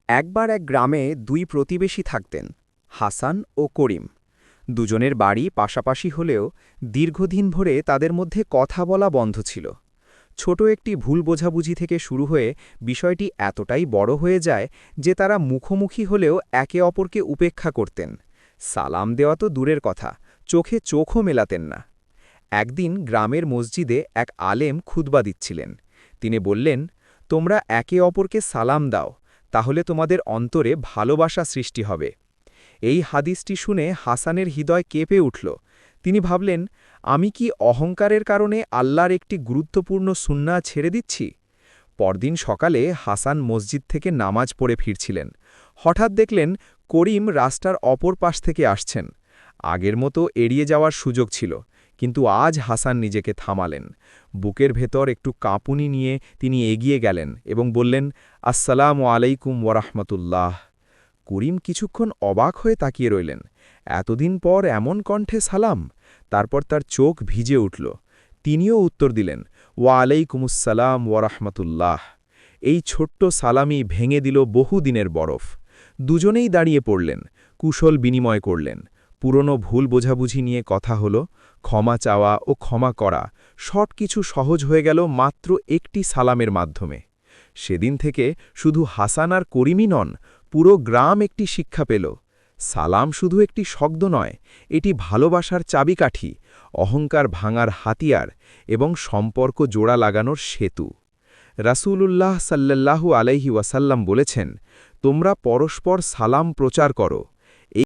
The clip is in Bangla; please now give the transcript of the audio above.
একবার এক গ্রামে দুই প্রতিবেশী থাকতেন, হাসান ও করিম। দুজনের বাড়ি পাশাপাশি হলেও দীর্ঘদিন ধরে তাদের মধ্যে কথা বলা বন্ধ ছিল। ছোট একটি ভুল বোঝাবুঝি থেকে শুরু হয়ে বিষয়টি এতটাই বড় হয়ে যায় যে তারা মুখোমুখি হলেও একে অপরকে উপেক্ষা করতেন। সালাম দেওয়া তো দূরের কথা, চোখে চোখও মেলাতেন না। একদিন গ্রামের মসজিদে এক আলেম খুতবা দিচ্ছিলেন। তিনি বললেন, তোমরা একে অপরকে সালাম দাও, তাহলে তোমাদের অন্তরে ভালোবাসা সৃষ্টি হবে। এই হাদিসটি শুনে হাসানের হৃদয় কেঁপে উঠল। তিনি ভাবলেন, আমি কি অহংকারের কারণে আল্লাহর একটি গুরুত্বপূর্ণ সুন্নাহ ছেড়ে দিচ্ছি? পরদিন সকালে হাসান মসজিদ থেকে নামাজ পড়ে ফিরছিলেন। হঠাৎ দেখলেন করিম রাস্তার অপর পাশ থেকে আসছেন। আগের মতো এড়িয়ে যাওয়ার সুযোগ ছিল, কিন্তু আজ হাসান নিজেকে থামালেন। বুকের ভেতর একটু কাঁপুনি নিয়ে তিনি এগিয়ে গেলেন এবং বললেন, আসসালামু আলাইকুম ওয়ারাহমাতুল্লাহ। করিম কিছুক্ষণ অবাক হয়ে তাকিয়ে রইলেন। এতদিন পর এমন কণ্ঠে সালাম! তারপর তার চোখ ভিজে উঠল। তিনিও উত্তর দিলেন, ওয়া আলাইকুমুসসালাম ওয়ারাহমাতুল্লাহ। এই ছোট্ট সালামি ভেঙে দিল বহুদিনের বরফ। দুজনেই দাঁড়িয়ে পড়লেন, কুশল বিনিময় করলেন। পুরনো ভুল বোঝাবুঝি নিয়ে কথা হলো, ক্ষমা চাওয়া ও ক্ষমা করা সব কিছু সহজ হয়ে গেল মাত্র একটি সালামের মাধ্যমে। সেদিন থেকে শুধু হাসান আর করিমই নন, পুরো গ্রাম একটি শিক্ষা পেল। সালাম শুধু একটি শব্দ নয়, এটি ভালোবাসার চাবিকাঠি, অহংকার ভাঙার হাতিয়ার এবং সম্পর্ক জোড়া লাগানোর সেতু। রাসূলুল্লাহ সাল্লাল্লাহু আলাইহি ওয়াসাল্লাম বলেছেন, তোমরা পরস্পর সালাম প্রচার করো।